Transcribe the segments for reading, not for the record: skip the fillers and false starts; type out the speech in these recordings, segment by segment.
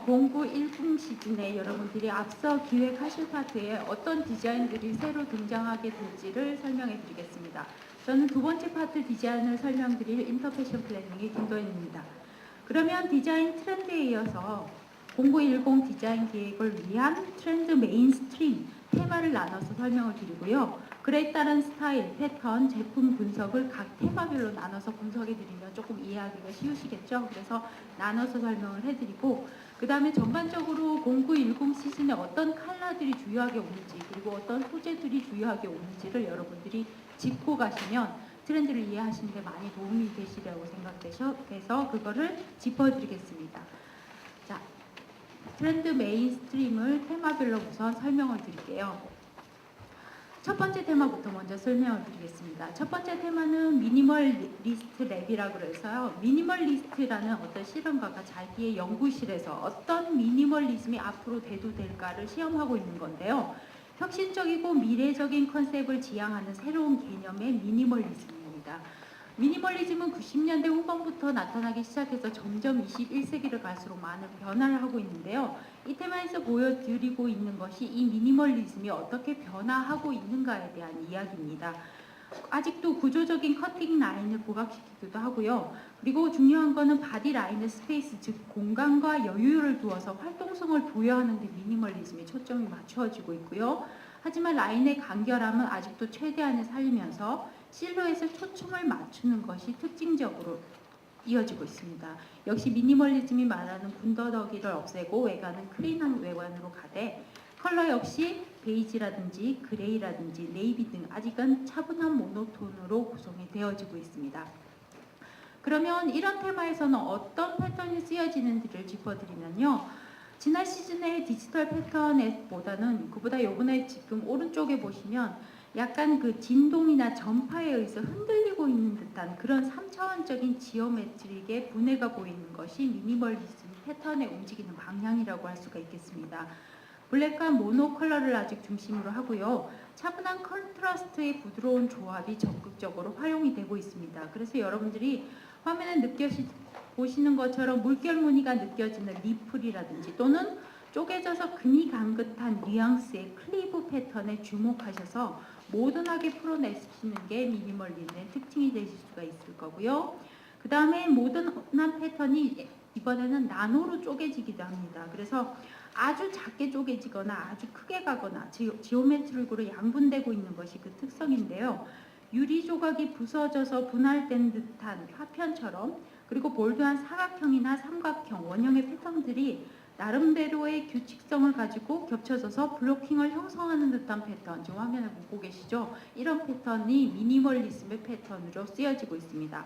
0910 시즌에 여러분들이 앞서 기획하실 파트에 어떤 디자인들이 새로 등장하게 될지를 설명해 드리겠습니다. 저는 두 번째 파트 디자인을 설명드릴 인터패션 플래닝의 김도현입니다. 그러면 디자인 트렌드에 이어서 0910 디자인 기획을 위한 트렌드 메인스트림 테마를 나눠서 설명을 드리고요. 그에 따른 스타일, 패턴, 제품 분석을 각 테마별로 나눠서 분석해 드리면 조금 이해하기가 쉬우시겠죠? 그래서 나눠서 설명을 해드리고 그 다음에 전반적으로 0910 시즌에 어떤 컬러들이 주요하게 오는지 그리고 어떤 소재들이 주요하게 오는지를 여러분들이 짚고 가시면 트렌드를 이해하시는 데 많이 도움이 되시리라고 생각돼서 그거를 짚어드리겠습니다. 자, 트렌드 메인스트림을 테마별로 우선 설명을 드릴게요. 첫 번째 테마부터 먼저 설명을 드리겠습니다. 첫 번째 테마는 미니멀리스트 랩이라고 해서요. 미니멀리스트라는 어떤 실험가가 자기의 연구실에서 어떤 미니멀리즘이 앞으로 돼도 될까를 시험하고 있는 건데요. 혁신적이고 미래적인 컨셉을 지향하는 새로운 개념의 미니멀리즘입니다. 미니멀리즘은 90년대 후반부터 나타나기 시작해서 점점 21세기를 갈수록 많은 변화를 하고 있는데요. 이 테마에서 보여드리고 있는 것이 이 미니멀리즘이 어떻게 변화하고 있는가에 대한 이야기입니다. 아직도 구조적인 커팅 라인을 부각시키기도 하고요. 그리고 중요한 거는 바디 라인의 스페이스, 즉 공간과 여유를 두어서 활동성을 부여하는 데 미니멀리즘이 초점이 맞추어지고 있고요. 하지만 라인의 간결함은 아직도 최대한을 살리면서 실루엣에 초점을 맞추는 것이 특징적으로 이어지고 있습니다. 역시 미니멀리즘이 말하는 군더더기를 없애고 외관은 클린한 외관으로 가되 컬러 역시 베이지라든지 그레이라든지 네이비 등 아직은 차분한 모노톤으로 구성이 되어지고 있습니다. 그러면 이런 테마에서는 어떤 패턴이 쓰여지는지를 짚어드리면요. 지난 시즌의 디지털 패턴보다는 그보다 이번에 지금 오른쪽에 보시면 약간 그 진동이나 전파에 의해서 흔들리고 있는 듯한 그런 3차원적인 지오메트릭의 분해가 보이는 것이 미니멀리즘 패턴의 움직이는 방향이라고 할 수가 있겠습니다. 블랙과 모노 컬러를 아직 중심으로 하고요. 차분한 컨트라스트의 부드러운 조합이 적극적으로 활용이 되고 있습니다. 그래서 여러분들이 화면에 보시는 것처럼 물결 무늬가 느껴지는 리플이라든지 또는 쪼개져서 금이 간 듯한 뉘앙스의 클리브 패턴에 주목하셔서 모던하게 풀어내시는 게 미니멀리즘의 특징이 되실 수가 있을 거고요. 그 다음에 모던한 패턴이 이번에는 나노로 쪼개지기도 합니다. 그래서 아주 작게 쪼개지거나 아주 크게 가거나 지오메트릭으로 양분되고 있는 것이 그 특성인데요. 유리 조각이 부서져서 분할된 듯한 파편처럼 그리고 볼드한 사각형이나 삼각형, 원형의 패턴들이 나름대로의 규칙성을 가지고 겹쳐져서 블로킹을 형성하는 듯한 패턴, 지금 화면에 보고 계시죠? 이런 패턴이 미니멀리즘의 패턴으로 쓰여지고 있습니다.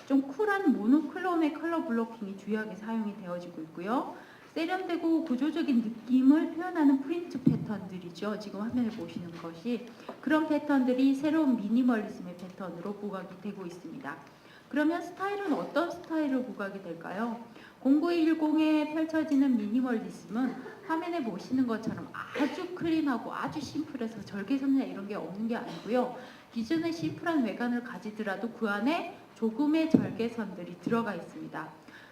좀 쿨한 모노클롬의 컬러 블로킹이 주요하게 사용이 되어지고 있고요. 세련되고 구조적인 느낌을 표현하는 프린트 패턴들이죠. 지금 화면을 보시는 것이 그런 패턴들이 새로운 미니멀리즘의 패턴으로 부각이 되고 있습니다. 그러면 스타일은 어떤 스타일로 부각이 될까요? 0910에 펼쳐지는 미니멀리즘은 화면에 보시는 것처럼 아주 클린하고 아주 심플해서 절개선이나 이런 게 없는 게 아니고요. 기존의 심플한 외관을 가지더라도 그 안에 조금의 절개선들이 들어가 있습니다.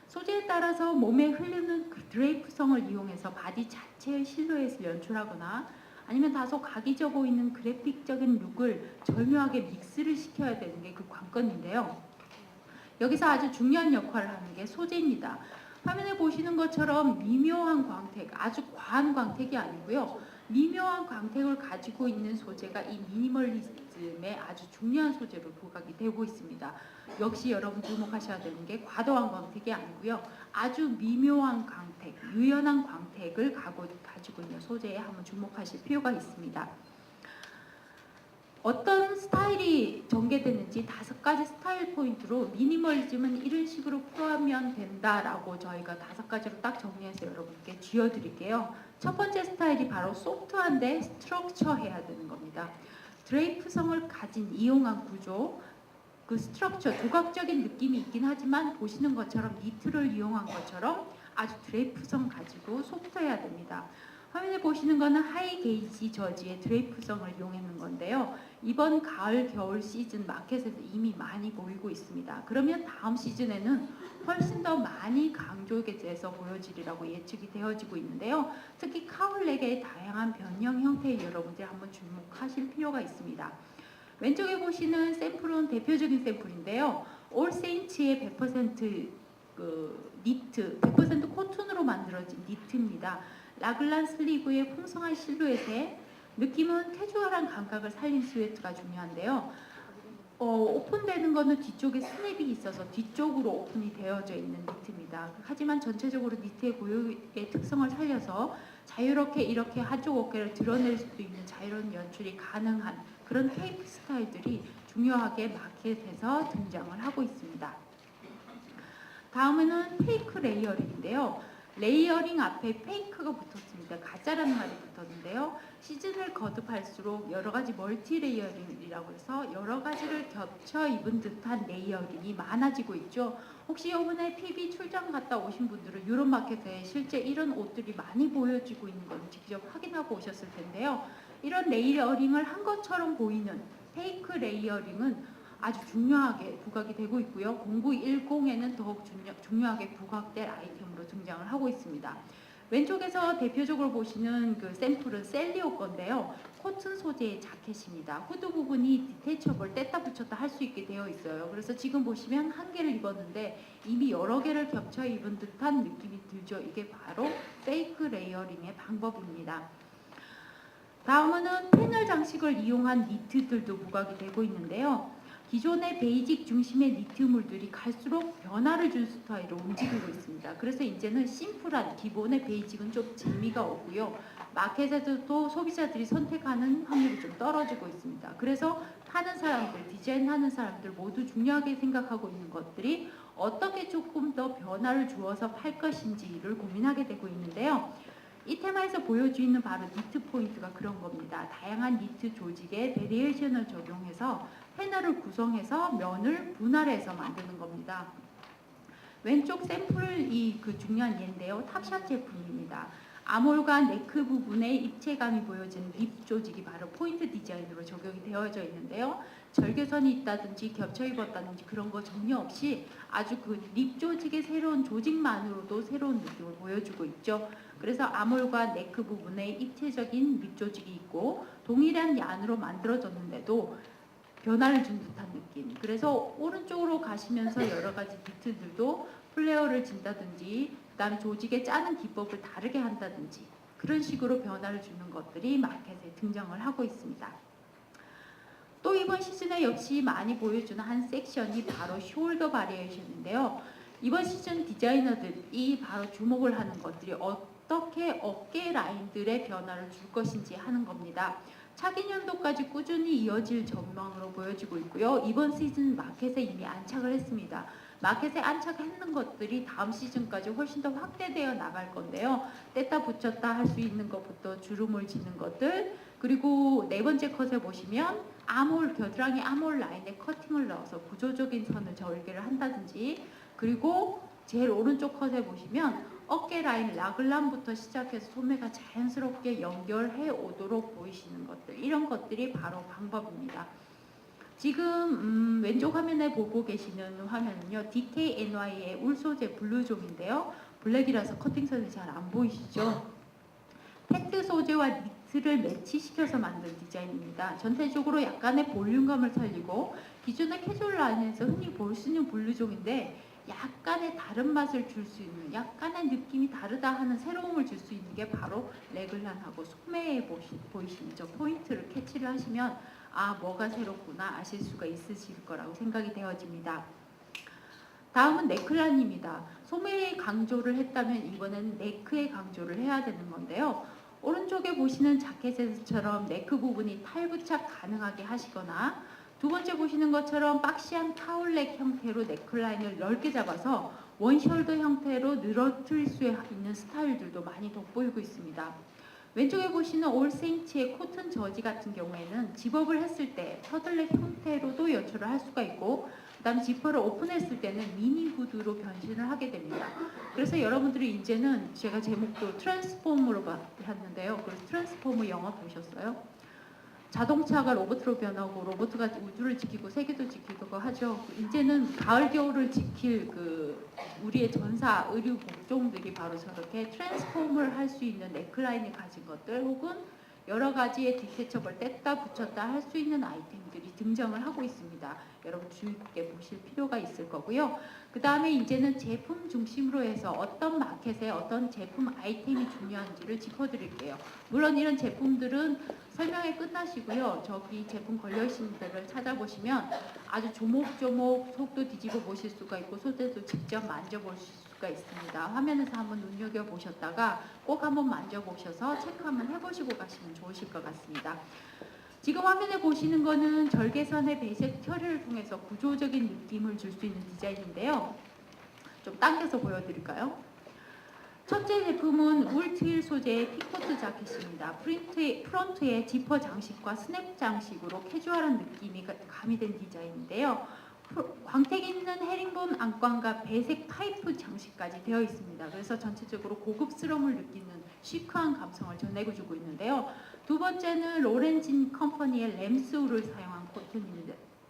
소재에 따라서 몸에 흐르는 그 드레이프성을 이용해서 바디 자체의 실루엣을 연출하거나 아니면 다소 각이져 보이는 그래픽적인 룩을 절묘하게 믹스를 시켜야 되는 게 그 관건인데요. 여기서 아주 중요한 역할을 하는 게 소재입니다. 화면에 보시는 것처럼 미묘한 광택, 아주 과한 광택이 아니고요. 미묘한 광택을 가지고 있는 소재가 이 미니멀리즘의 아주 중요한 소재로 부각이 되고 있습니다. 역시 여러분 주목하셔야 되는 게 과도한 광택이 아니고요. 아주 미묘한 광택, 유연한 광택을 가지고 있는 소재에 한번 주목하실 필요가 있습니다. 어떤 스타일이 전개되는지 5가지 스타일 포인트로 미니멀리즘은 이런 식으로 풀어하면 된다라고 저희가 5가지로 딱 정리해서 여러분께 쥐어드릴게요. 첫 번째 스타일이 바로 소프트한데 스트럭처해야 되는 겁니다. 드레이프성을 가진 이용한 구조, 그 스트럭처, 조각적인 느낌이 있긴 하지만 보시는 것처럼 니트를 이용한 것처럼 아주 드레이프성 가지고 소프트해야 됩니다. 화면에 보시는 거는 하이 게이지 저지의 드레이프성을 이용했는 건데요. 이번 가을 겨울 시즌 마켓에서 이미 많이 보이고 있습니다. 그러면 다음 시즌에는 훨씬 더 많이 강조돼서 보여지리라고 예측이 되어지고 있는데요. 특히 카울렉의 다양한 변형 형태에 여러분들이 한번 주목하실 필요가 있습니다. 왼쪽에 보시는 샘플은 대표적인 샘플인데요. 올세인츠의 100% 니트, 100% 코튼으로 만들어진 니트입니다. 라글란 슬리브의 풍성한 실루엣에 느낌은 캐주얼한 감각을 살린 실루엣가 중요한데요. 오픈되는 거는 뒤쪽에 스냅이 있어서 뒤쪽으로 오픈이 되어져 있는 니트입니다. 하지만 전체적으로 니트의 고유의 특성을 살려서 자유롭게 이렇게 한쪽 어깨를 드러낼 수도 있는 자유로운 연출이 가능한 그런 테이프 스타일들이 중요하게 마켓에서 등장을 하고 있습니다. 다음은 페이크 레이어링인데요. 레이어링 앞에 페이크가 붙었습니다. 가짜라는 말이 붙었는데요. 시즌을 거듭할수록 여러 가지 멀티 레이어링이라고 해서 여러 가지를 겹쳐 입은 듯한 레이어링이 많아지고 있죠. 혹시 이번에 PB 출장 갔다 오신 분들은 유럽 마켓에 실제 이런 옷들이 많이 보여지고 있는 걸 직접 확인하고 오셨을 텐데요. 이런 레이어링을 한 것처럼 보이는 페이크 레이어링은 아주 중요하게 부각이 되고 있고요. 0910에는 더욱 중요하게 부각될 아이템으로 등장을 하고 있습니다. 왼쪽에서 대표적으로 보시는 그 샘플은 셀리오 건데요. 코튼 소재의 자켓입니다. 후드 부분이 디테이처블 뗐다 붙였다 할 수 있게 되어 있어요. 그래서 지금 보시면 한 개를 입었는데 이미 여러 개를 겹쳐 입은 듯한 느낌이 들죠. 이게 바로 페이크 레이어링의 방법입니다. 다음은 패널 장식을 이용한 니트들도 부각이 되고 있는데요. 기존의 베이직 중심의 니트물들이 갈수록 변화를 준 스타일로 움직이고 있습니다. 그래서 이제는 심플한 기본의 베이직은 좀 재미가 오고요. 마켓에서도 소비자들이 선택하는 확률이 좀 떨어지고 있습니다. 그래서 파는 사람들, 디자인하는 사람들 모두 중요하게 생각하고 있는 것들이 어떻게 조금 더 변화를 주어서 팔 것인지를 고민하게 되고 있는데요. 이 테마에서 보여주는 바로 니트 포인트가 그런 겁니다. 다양한 니트 조직에 베리에이션을 적용해서 패널을 구성해서 면을 분할해서 만드는 겁니다. 왼쪽 샘플이 그 중요한 예인데요. 탑샷 제품입니다. 아몰과 네크 부분에 입체감이 보여지는 립 조직이 바로 포인트 디자인으로 적용이 되어져 있는데요. 절개선이 있다든지 겹쳐 입었다든지 그런 거 전혀 없이 아주 그 립 조직의 새로운 조직만으로도 새로운 느낌을 보여주고 있죠. 그래서 아몰과 네크 부분에 입체적인 립 조직이 있고 동일한 얀으로 만들어졌는데도 변화를 준 듯한 느낌. 그래서 오른쪽으로 가시면서 여러 가지 니트들도 플레어를 진다든지 그다음에 조직의 짜는 기법을 다르게 한다든지 그런 식으로 변화를 주는 것들이 마켓에 등장을 하고 있습니다. 또 이번 시즌에 역시 많이 보여주는 한 섹션이 바로 숄더 바리에이션인데요. 이번 시즌 디자이너들이 바로 주목을 하는 것들이 어떻게 어깨 라인들의 변화를 줄 것인지 하는 겁니다. 차기 년도까지 꾸준히 이어질 전망으로 보여지고 있고요. 이번 시즌 마켓에 이미 안착을 했습니다. 마켓에 안착했는 것들이 다음 시즌까지 훨씬 더 확대되어 나갈 건데요. 뗐다 붙였다 할 수 있는 것부터 주름을 지는 것들, 그리고 네 번째 컷에 보시면 아몰, 겨드랑이 아몰 라인에 커팅을 넣어서 구조적인 선을 절개를 한다든지, 그리고 제일 오른쪽 컷에 보시면 어깨 라인 라글란부터 시작해서 소매가 자연스럽게 연결해 오도록 보이시는 것들, 이런 것들이 바로 방법입니다. 지금 왼쪽 화면에 보고 계시는 화면은요, DKNY의 울 소재 블루종인데요. 블랙이라서 커팅선이 잘 안 보이시죠? 팩트 소재와 니트를 매치시켜서 만든 디자인입니다. 전체적으로 약간의 볼륨감을 살리고 기존의 캐주얼 라인에서 흔히 볼 수 있는 블루종인데 약간의 다른 맛을 줄 수 있는, 약간의 느낌이 다르다 하는 새로움을 줄 수 있는 게 바로 레글란하고 소매에 보이시는 저 포인트를 캐치를 하시면 아, 뭐가 새롭구나 아실 수가 있으실 거라고 생각이 되어집니다. 다음은 네클란입니다. 소매에 강조를 했다면 이번엔 네크에 강조를 해야 되는 건데요. 오른쪽에 보시는 자켓에서처럼 네크 부분이 탈부착 가능하게 하시거나, 두 번째 보시는 것처럼 박시한 타올렉 형태로 네클라인을 넓게 잡아서 원숄더 형태로 늘어뜨릴 수 있는 스타일들도 많이 돋보이고 있습니다. 왼쪽에 보시는 올 세인츠의 코튼 저지 같은 경우에는 집업을 했을 때 터들넥 형태로도 연출을 할 수가 있고, 그다음에 지퍼를 오픈했을 때는 미니 후드로 변신을 하게 됩니다. 그래서 여러분들이 이제는 제가 제목도 트랜스포머로 봤는데요. 그래서 트랜스포머 영화 보셨어요? 자동차가 로봇으로 변하고 로봇가 우주를 지키고 세계도 지키고 하죠. 이제는 가을 겨울을 지킬 그 우리의 전사 의류 복종들이 바로 저렇게 트랜스폼을 할 수 있는 넥라인을 가진 것들, 혹은 여러 가지의 디테처블 뗐다 붙였다 할 수 있는 아이템들이 등장을 하고 있습니다. 여러분 주의 깊게 보실 필요가 있을 거고요. 그 다음에 이제는 제품 중심으로 해서 어떤 마켓에 어떤 제품 아이템이 중요한지를 짚어드릴게요. 물론 이런 제품들은 설명이 끝나시고요. 저기 제품 걸려있는 데를 찾아보시면 아주 조목조목 속도 뒤집어 보실 수가 있고 소재도 직접 만져보실 수가 있습니다. 화면에서 한번 눈여겨보셨다가 꼭 한번 만져보셔서 체크 한번 해보시고 가시면 좋으실 것 같습니다. 지금 화면에 보시는 거는 절개선의 배색 처리를 통해서 구조적인 느낌을 줄 수 있는 디자인인데요. 좀 당겨서 보여드릴까요? 첫째 제품은 울 트윌 소재의 피코트 자켓입니다. 프론트에 지퍼 장식과 스냅 장식으로 캐주얼한 느낌이 가미된 디자인인데요. 광택 있는 헤링본 안광과 배색 파이프 장식까지 되어 있습니다. 그래서 전체적으로 고급스러움을 느끼는 시크한 감성을 전해주고 있는데요. 두 번째는 로렌진 컴퍼니의 램스울을 사용한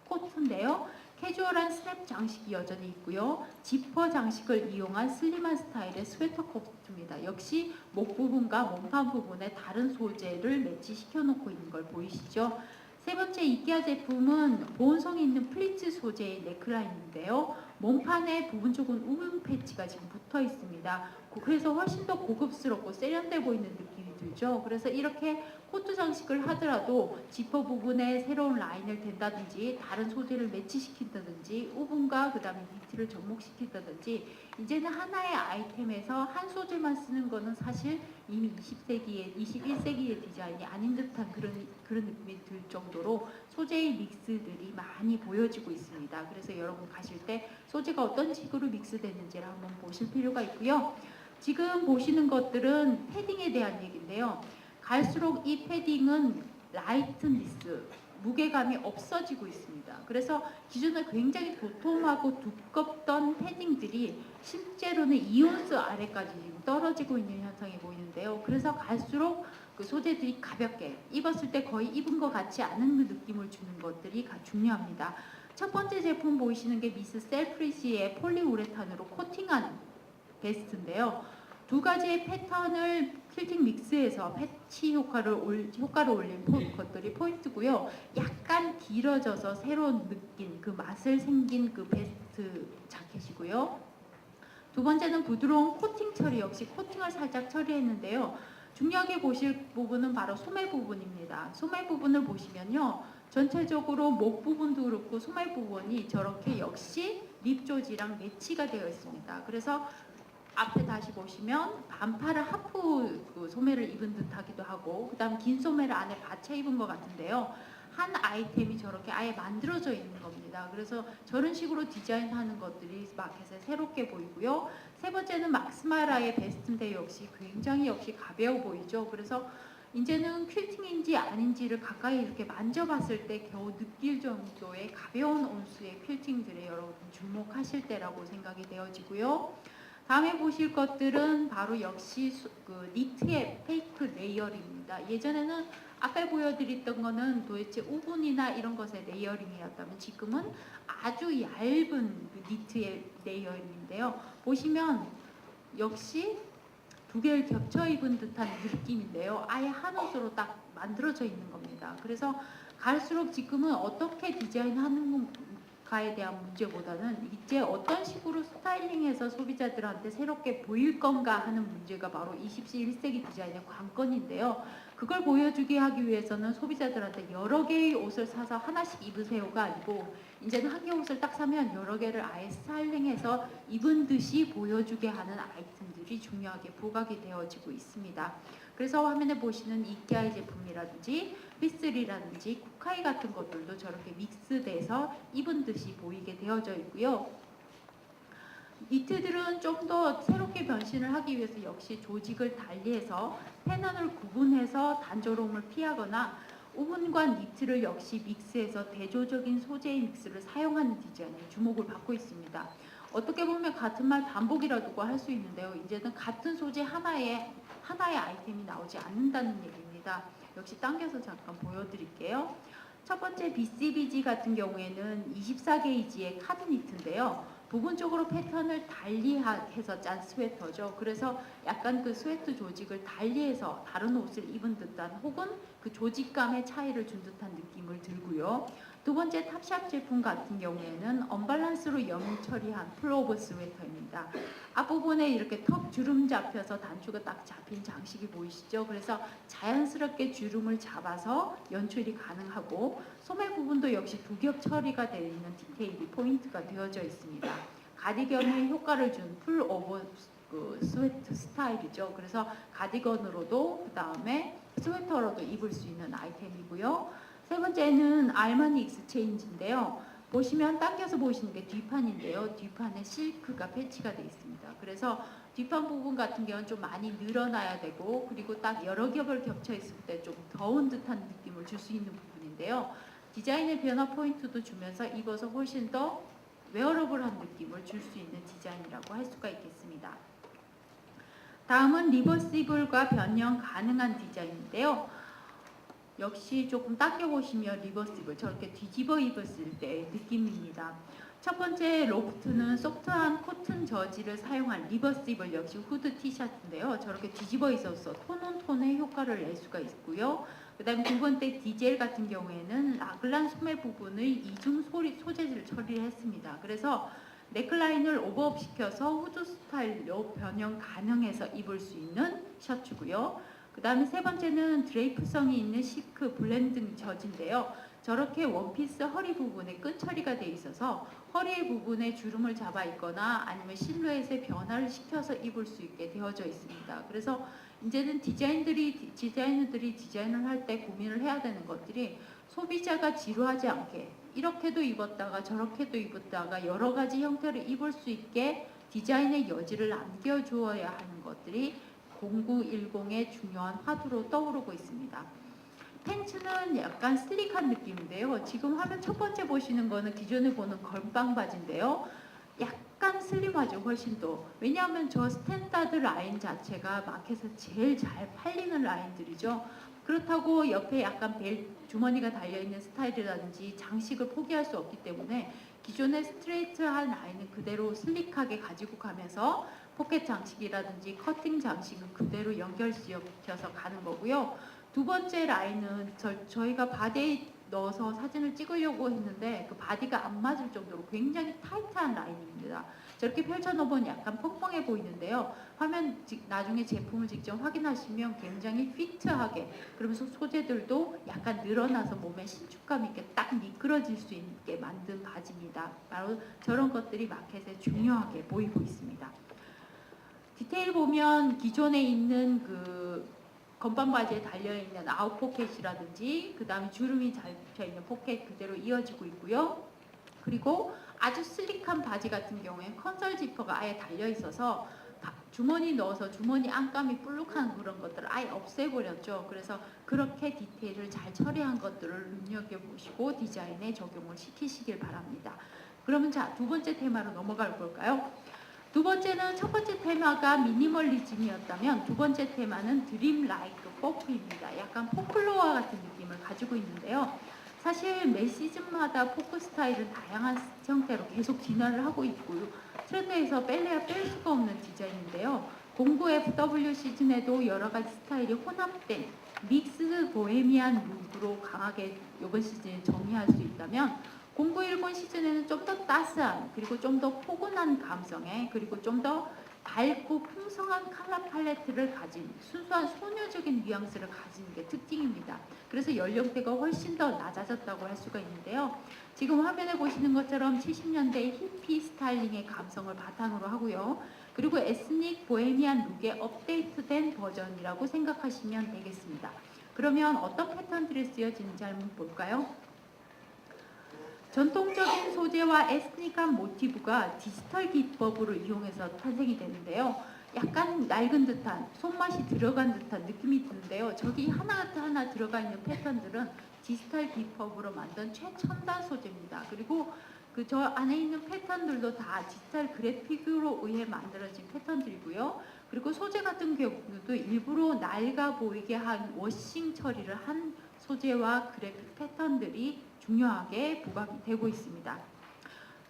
코트인데요. 캐주얼한 스냅 장식이 여전히 있고요. 지퍼 장식을 이용한 슬림한 스타일의 스웨터 코트입니다. 역시 목 부분과 몸판 부분에 다른 소재를 매치시켜 놓고 있는 걸 보이시죠? 세 번째 이케아 제품은 보온성이 있는 플리츠 소재의 넥라인인데요. 몸판의 부분 쪽은 우분 패치가 지금 붙어 있습니다. 그래서 훨씬 더 고급스럽고 세련돼 보이는 느낌이 들죠. 그래서 이렇게 코트 장식을 하더라도 지퍼 부분에 새로운 라인을 댄다든지 다른 소재를 매치시킨다든지 우분과 그 다음에 니트를 접목시킨다든지 이제는 하나의 아이템에서 한 소재만 쓰는 거는 사실 이미 21세기의 디자인이 아닌 듯한 그런 느낌이 들 정도로 소재의 믹스들이 많이 보여지고 있습니다. 그래서 여러분 가실 때 소재가 어떤 식으로 믹스되는지를 한번 보실 필요가 있고요. 지금 보시는 것들은 패딩에 대한 얘기인데요. 갈수록 이 패딩은 라이트니스, 무게감이 없어지고 있습니다. 그래서 기존에 굉장히 도톰하고 두껍던 패딩들이 실제로는 2온스 아래까지 지금 떨어지고 있는 현상이 보이는데요. 그래서 갈수록 그 소재들이 가볍게 입었을 때 거의 입은 것 같지 않은 그 느낌을 주는 것들이 중요합니다. 첫 번째 제품 보이시는 게 미스 셀프리시의 폴리우레탄으로 코팅한 베스트인데요. 두 가지의 패턴을 퀼팅 믹스해서 패치 효과를 올린 것들이 포인트고요. 약간 길어져서 새로운 느낌, 그 맛을 생긴 그 베스트 자켓이고요. 두 번째는 부드러운 코팅 처리, 역시 코팅을 살짝 처리했는데요. 중요하게 보실 부분은 바로 소매 부분입니다. 소매 부분을 보시면요. 전체적으로 목 부분도 그렇고 소매 부분이 저렇게 역시 립 조지랑 매치가 되어 있습니다. 그래서 앞에 다시 보시면 반팔을 하프 그 소매를 입은 듯하기도 하고, 그 다음 긴 소매를 안에 받쳐 입은 것 같은데요. 한 아이템이 저렇게 아예 만들어져 있는 겁니다. 그래서 저런 식으로 디자인하는 것들이 마켓에 새롭게 보이고요. 세 번째는 막스마라의 베스트인데 역시 굉장히 가벼워 보이죠. 그래서 이제는 퀼팅인지 아닌지를 가까이 이렇게 만져봤을 때 겨우 느낄 정도의 가벼운 온수의 퀼팅들에 여러분 주목하실 때라고 생각이 되어지고요. 다음에 보실 것들은 바로 역시 그 니트의 페이크 레이어링입니다. 예전에는 아까 보여드렸던 거는 도대체 우분이나 이런 것의 레이어링이었다면 지금은 아주 얇은 그 니트의 레이어링인데요. 보시면 역시 두 개를 겹쳐 입은 듯한 느낌인데요. 아예 한 옷으로 딱 만들어져 있는 겁니다. 그래서 갈수록 지금은 어떻게 디자인하는 가에 대한 문제보다는 이제 어떤 식으로 스타일링해서 소비자들한테 새롭게 보일 건가 하는 문제가 바로 21세기 디자인의 관건인데요. 그걸 보여주게 하기 위해서는 소비자들한테 여러 개의 옷을 사서 하나씩 입으세요가 아니고 이제는 한 개 옷을 딱 사면 여러 개를 아예 스타일링해서 입은 듯이 보여주게 하는 아이템들이 중요하게 부각이 되어지고 있습니다. 그래서 화면에 보시는 이케아의 제품이라든지 피스리라든지 쿠카이 같은 것들도 저렇게 믹스돼서 입은 듯이 보이게 되어져 있고요. 니트들은 좀 더 새롭게 변신을 하기 위해서 역시 조직을 달리해서 패널을 구분해서 단조로움을 피하거나 우분과 니트를 역시 믹스해서 대조적인 소재의 믹스를 사용하는 디자인에 주목을 받고 있습니다. 어떻게 보면 같은 말 반복이라고 할 수 있는데요. 이제는 같은 소재 하나의 아이템이 나오지 않는다는 얘기입니다. 역시 당겨서 잠깐 보여드릴게요. 첫 번째 BCBG 같은 경우에는 24게이지의 카드 니트인데요. 부분적으로 패턴을 달리해서 짠 스웨터죠. 그래서 약간 그 스웨터 조직을 달리해서 다른 옷을 입은 듯한 혹은 그 조직감의 차이를 준 듯한 느낌을 들고요. 두 번째 탑샵 제품 같은 경우에는 언밸런스로 염을 처리한 플로버 스웨터입니다. 앞부분에 이렇게 턱 주름 잡혀서 단추가 딱 잡힌 장식이 보이시죠? 그래서 자연스럽게 주름을 잡아서 연출이 가능하고 소매 부분도 역시 두 겹 처리가 되어 있는 디테일이 포인트가 되어져 있습니다. 가디건의 효과를 준 풀 오버 그 스웨트 스타일이죠. 그래서 가디건으로도 그 다음에 스웨터로도 입을 수 있는 아이템이고요. 세 번째는 알마니 익스체인지인데요. 보시면 당겨서 보시는 게 뒷판인데요. 뒷판에 실크가 패치가 되어 있습니다. 그래서 뒷판 부분 같은 경우는 좀 많이 늘어나야 되고 그리고 딱 여러 겹을 겹쳐 있을 때 좀 더운 듯한 느낌을 줄 수 있는 부분인데요. 디자인의 변화 포인트도 주면서 입어서 훨씬 더 웨어러블한 느낌을 줄 수 있는 디자인이라고 할 수가 있겠습니다. 다음은 리버시블과 변형 가능한 디자인인데요. 역시 조금 당겨보시면 리버시블 저렇게 뒤집어 입었을 때의 느낌입니다. 첫 번째 로프트는 소프트한 코튼 저지를 사용한 리버시블 역시 후드 티셔츠인데요. 저렇게 뒤집어 있어서 톤온톤의 효과를 낼 수가 있고요. 그 다음에 두 번째 디젤 같은 경우에는 라글란 소매 부분을 이중 소재를 처리를 했습니다. 그래서 넥라인을 오버업 시켜서 후드 스타일로 변형 가능해서 입을 수 있는 셔츠고요. 그 다음에 세 번째는 드레이프성이 있는 시크 블렌딩 저지인데요. 저렇게 원피스 허리 부분에 끈 처리가 되어 있어서 허리 부분에 주름을 잡아 있거나 아니면 실루엣의 변화를 시켜서 입을 수 있게 되어져 있습니다. 그래서 이제는 디자이너들이 디자인을 할 때 고민을 해야 되는 것들이 소비자가 지루하지 않게 이렇게도 입었다가 저렇게도 입었다가 여러 가지 형태를 입을 수 있게 디자인의 여지를 남겨주어야 하는 것들이 0910의 중요한 화두로 떠오르고 있습니다. 팬츠는 약간 슬릭한 느낌인데요. 지금 화면 첫 번째 보시는 거는 기존에 보는 걸빵 바지인데요. 약간 슬림하죠, 훨씬 더. 왜냐하면 저 스탠다드 라인 자체가 마켓에서 제일 잘 팔리는 라인들이죠. 그렇다고 옆에 약간 벨 주머니가 달려있는 스타일이라든지 장식을 포기할 수 없기 때문에 기존의 스트레이트한 라인은 그대로 슬릭하게 가지고 가면서 포켓 장식이라든지 커팅 장식은 그대로 연결시켜서 가는 거고요. 두 번째 라인은 저희가 바디에 넣어서 사진을 찍으려고 했는데 그 바디가 안 맞을 정도로 굉장히 타이트한 라인입니다. 저렇게 펼쳐놓으면 약간 펑펑해 보이는데요. 화면 나중에 제품을 직접 확인하시면 굉장히 피트하게 그러면서 소재들도 약간 늘어나서 몸에 신축감 있게 딱 미끄러질 수 있게 만든 바지입니다. 바로 저런 것들이 마켓에 중요하게 보이고 있습니다. 디테일 보면 기존에 있는 그 건반 바지에 달려있는 아웃 포켓이라든지 그 다음에 주름이 잡혀있는 포켓 그대로 이어지고 있고요. 그리고 아주 슬릭한 바지 같은 경우에 컨설 지퍼가 아예 달려있어서 주머니 넣어서 주머니 안감이 볼록한 그런 것들을 아예 없애버렸죠. 그래서 그렇게 디테일을 잘 처리한 것들을 눈여겨보시고 디자인에 적용을 시키시길 바랍니다. 그러면 자, 두 번째 테마로 넘어가 볼까요? 두 번째는 첫 번째 테마가 미니멀리즘이었다면 두 번째 테마는 드림 라이크 포크입니다. 약간 포클로어 같은 느낌을 가지고 있는데요. 사실 매 시즌마다 포크 스타일은 다양한 형태로 계속 진화를 하고 있고요. 트렌드에서 뺄래야 뺄 수가 없는 디자인인데요. 09FW 시즌에도 여러 가지 스타일이 혼합된 믹스 보헤미안 룩으로 강하게 이번 시즌에 정의할 수 있다면 0910 시즌에는 좀 더 따스한 그리고 좀 더 포근한 감성에 그리고 좀 더 밝고 풍성한 컬러 팔레트를 가진 순수한 소녀적인 뉘앙스를 가진 게 특징입니다. 그래서 연령대가 훨씬 더 낮아졌다고 할 수가 있는데요. 지금 화면에 보시는 것처럼 70년대 히피 스타일링의 감성을 바탕으로 하고요. 그리고 에스닉 보헤미안 룩의 업데이트된 버전이라고 생각하시면 되겠습니다. 그러면 어떤 패턴들이 쓰여지는지 한번 볼까요? 전통적인 소재와 에스닉한 모티브가 디지털 기법으로 이용해서 탄생이 되는데요. 약간 낡은 듯한 손맛이 들어간 듯한 느낌이 드는데요. 저기 하나하나 들어가 있는 패턴들은 디지털 기법으로 만든 최첨단 소재입니다. 그리고 그 저 안에 있는 패턴들도 다 디지털 그래픽으로 의해 만들어진 패턴들이고요. 그리고 소재 같은 경우도 일부러 낡아 보이게 한 워싱 처리를 한 소재와 그래픽 패턴들이 중요하게 부각이 되고 있습니다.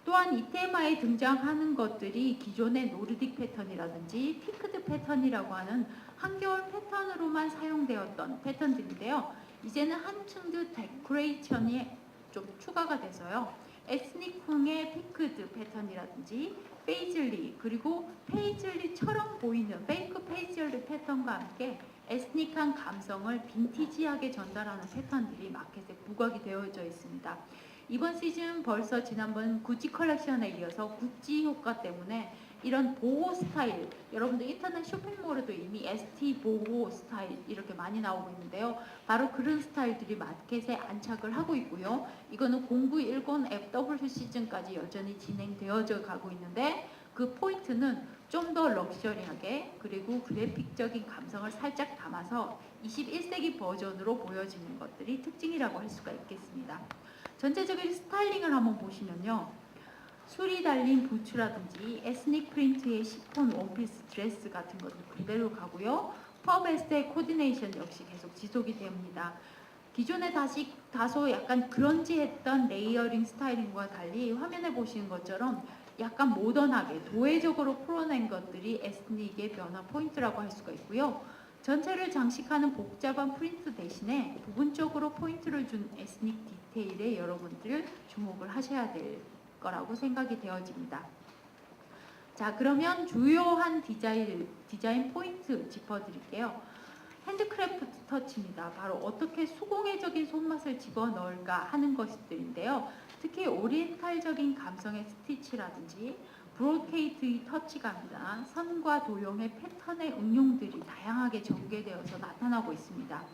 또한 이 테마에 등장하는 것들이 기존의 노르딕 패턴이라든지 피크드 패턴이라고 하는 한겨울 패턴으로만 사용되었던 패턴들인데요. 이제는 한층 더 데코레이션이 좀 추가가 돼서요. 에스닉풍의 피크드 패턴이라든지 페이즐리 그리고 페이즐리처럼 보이는 페이크 페이즐리 패턴과 함께 에스닉한 감성을 빈티지하게 전달하는 패턴들이 마켓에 부각이 되어져 있습니다. 이번 시즌 벌써 지난번 구찌 컬렉션에 이어서 구찌 효과 때문에 이런 보호 스타일, 여러분들 인터넷 쇼핑몰에도 이미 ST 보호 스타일 이렇게 많이 나오고 있는데요. 바로 그런 스타일들이 마켓에 안착을 하고 있고요. 이거는 0910 FW 시즌까지 여전히 진행되어져 가고 있는데 그 포인트는 좀 더 럭셔리하게 그리고 그래픽적인 감성을 살짝 담아서 21세기 버전으로 보여지는 것들이 특징이라고 할 수가 있겠습니다. 전체적인 스타일링을 한번 보시면요. 술이 달린 부츠라든지 에스닉 프린트의 시폰 원피스 드레스 같은 것도 그대로 가고요. 퍼베스트의 코디네이션 역시 계속 지속이 됩니다. 기존에 다소 약간 그런지했던 레이어링 스타일링과 달리 화면에 보시는 것처럼 약간 모던하게 도회적으로 풀어낸 것들이 에스닉의 변화 포인트라고 할 수가 있고요. 전체를 장식하는 복잡한 프린트 대신에 부분적으로 포인트를 준 에스닉 디테일에 여러분들 주목을 하셔야 될 거라고 생각이 되어집니다. 자, 그러면 주요한 디자인 포인트 짚어드릴게요. 핸드크래프트 터치입니다. 바로 어떻게 수공예적인 손맛을 집어넣을까 하는 것들인데요. 특히 오리엔탈적인 감성의 스티치라든지 브로케이트의 터치감이나 선과 도형의 패턴의 응용들이 다양하게 전개되어서 나타나고 있습니다.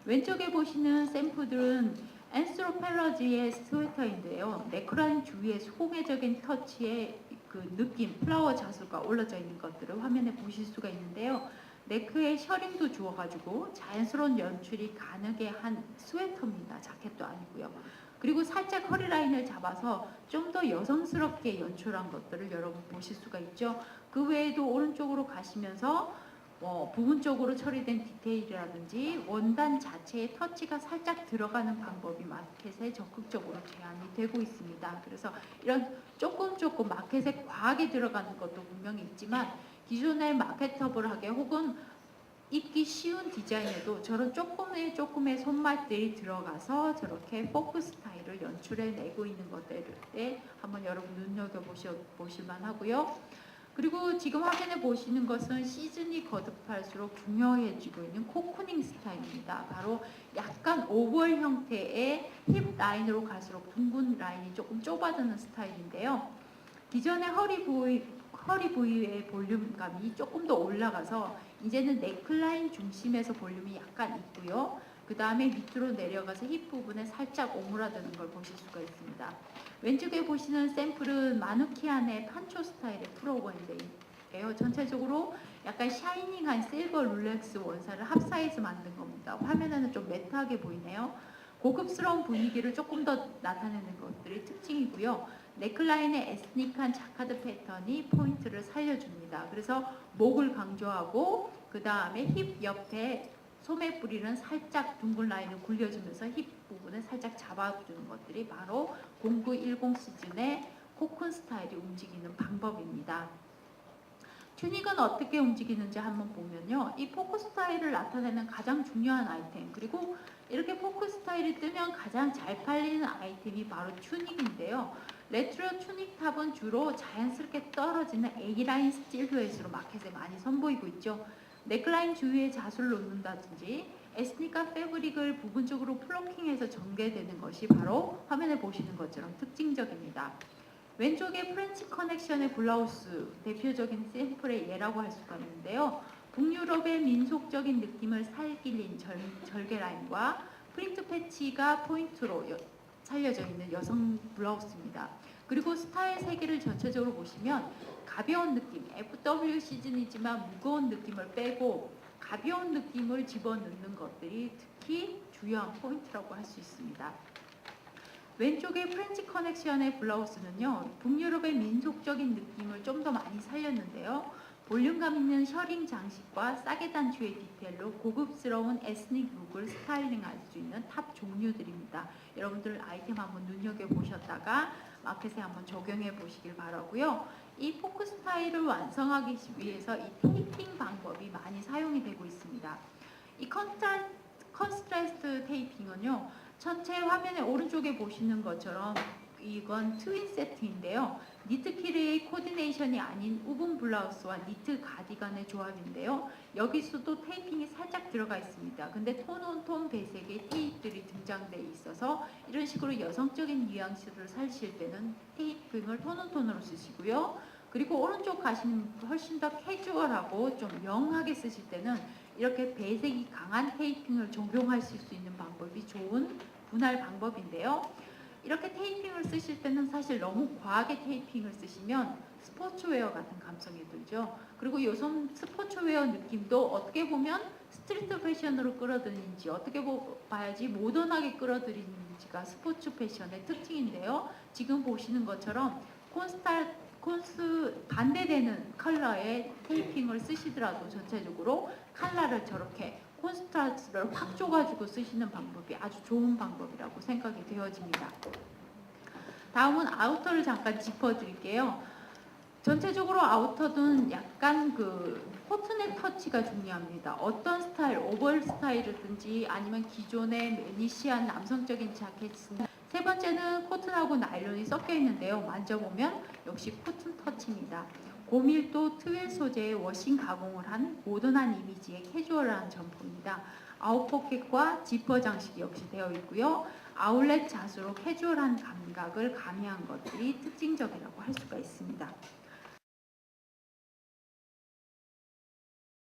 왼쪽에 보시는 샘플들은 앤스로펠러지의 스웨터인데요. 네크라인 주위에 수공예적인 터치의 그 느낌, 플라워 자수가 올라져 있는 것들을 화면에 보실 수가 있는데요. 네크에 셔링도 주어가지고 자연스러운 연출이 가능하게 한 스웨터입니다. 자켓도 아니고요. 그리고 살짝 허리라인을 잡아서 좀 더 여성스럽게 연출한 것들을 여러분 보실 수가 있죠. 그 외에도 오른쪽으로 가시면서 부분적으로 처리된 디테일이라든지 원단 자체의 터치가 살짝 들어가는 방법이 마켓에 적극적으로 제한이 되고 있습니다. 그래서 이런 조금 마켓에 과하게 들어가는 것도 분명히 있지만 기존의 마케터블하게 혹은 입기 쉬운 디자인에도 저런 조금의 손맛들이 들어가서 저렇게 포크 스타일을 연출해내고 있는 것들에 한번 여러분 눈여겨보실만 하고요. 그리고 지금 화면에 보시는 것은 시즌이 거듭할수록 중요해지고 있는 코코닝 스타일입니다. 바로 약간 오벌 형태의 힙 라인으로 갈수록 둥근 라인이 조금 좁아지는 스타일인데요. 기존의 허리 부위의 볼륨감이 조금 더 올라가서 이제는 넥라인 중심에서 볼륨이 약간 있고요. 그 다음에 밑으로 내려가서 힙 부분에 살짝 오므라드는 걸 보실 수가 있습니다. 왼쪽에 보시는 샘플은 마누키안의 판초 스타일의 프로건데요. 전체적으로 약간 샤이닝한 실버 룰렉스 원사를 합사해서 만든 겁니다. 화면에는 좀 매트하게 보이네요. 고급스러운 분위기를 조금 더 나타내는 것들이 특징이고요. 넥라인의 에스닉한 자카드 패턴이 포인트를 살려줍니다. 그래서 목을 강조하고 그 다음에 힙 옆에 소매 뿌리는 살짝 둥근 라인을 굴려주면서 힙 부분을 살짝 잡아주는 것들이 바로 0910 시즌의 코쿤 스타일이 움직이는 방법입니다. 튜닉은 어떻게 움직이는지 한번 보면요. 이 포크 스타일을 나타내는 가장 중요한 아이템, 그리고 이렇게 포크 스타일이 뜨면 가장 잘 팔리는 아이템이 바로 튜닉인데요. 레트로 튜닉 탑은 주로 자연스럽게 떨어지는 A라인 실루엣으로 마켓에 많이 선보이고 있죠. 넥라인 주위에 자수를 놓는다든지 에스닉한 패브릭을 부분적으로 플로킹해서 전개되는 것이 바로 화면에 보시는 것처럼 특징적입니다. 왼쪽에 프렌치 커넥션의 블라우스 대표적인 샘플의 예라고 할 수가 있는데요. 북유럽의 민속적인 느낌을 살리는 절개 라인과 프린트 패치가 포인트로 살려져 있는 여성 블라우스입니다. 그리고 스타일 세계를 전체적으로 보시면 가벼운 느낌, FW 시즌이지만 무거운 느낌을 빼고 가벼운 느낌을 집어넣는 것들이 특히 주요한 포인트라고 할 수 있습니다. 왼쪽의 프렌치 커넥션의 블라우스는요, 북유럽의 민속적인 느낌을 좀 더 많이 살렸는데요. 볼륨감 있는 셔링 장식과 싸게 단추의 디테일로 고급스러운 에스닉 룩을 스타일링할 수 있는 탑 종류들입니다. 여러분들 아이템 한번 눈여겨보셨다가 마켓에 한번 적용해 보시길 바라고요. 이 포크 스타일을 완성하기 위해서 이 테이핑 방법이 많이 사용이 되고 있습니다. 이 컨트라스트 테이핑은요, 전체 화면의 오른쪽에 보시는 것처럼 이건 트윈 세트인데요. 니트 키르의 코디네이션이 아닌 우분 블라우스와 니트 가디건의 조합인데요. 여기서도 테이핑이 살짝 들어가 있습니다. 근데 톤온톤 배색의 테이프들이 등장돼 있어서 이런 식으로 여성적인 뉘앙스를 살실 때는 테이핑을 톤온톤으로 쓰시고요. 그리고 오른쪽 가시는 훨씬 더 캐주얼하고 좀 영하게 쓰실 때는 이렇게 배색이 강한 테이핑을 적용하실 수 있는 방법이 좋은 분할 방법인데요. 이렇게 테이핑을 쓰실 때는 사실 너무 과하게 테이핑을 쓰시면 스포츠웨어 같은 감성이 들죠. 그리고 요즘 스포츠웨어 느낌도 어떻게 보면 스트리트 패션으로 끌어들이는지 어떻게 봐야지 모던하게 끌어들이는지가 스포츠 패션의 특징인데요. 지금 보시는 것처럼 반대되는 컬러의 테이핑을 쓰시더라도 전체적으로 컬러를 저렇게 콘트라스트를 확 줘가지고 쓰시는 방법이 아주 좋은 방법이라고 생각이 되어집니다. 다음은 아우터를 잠깐 짚어드릴게요. 전체적으로 아우터는 약간 코트넥 터치가 중요합니다. 어떤 스타일, 오버얼 스타일이든지 아니면 기존의 매니시한 남성적인 자켓. 세 번째는 코튼하고 나일론이 섞여 있는데요. 만져보면 역시 코튼 터치입니다. 고밀도 트윌 소재의 워싱 가공을 한 모던한 이미지의 캐주얼한 점포입니다. 아웃포켓과 지퍼 장식이 역시 되어 있고요. 아울렛 자수로 캐주얼한 감각을 가미한 것들이 특징적이라고 할 수가 있습니다.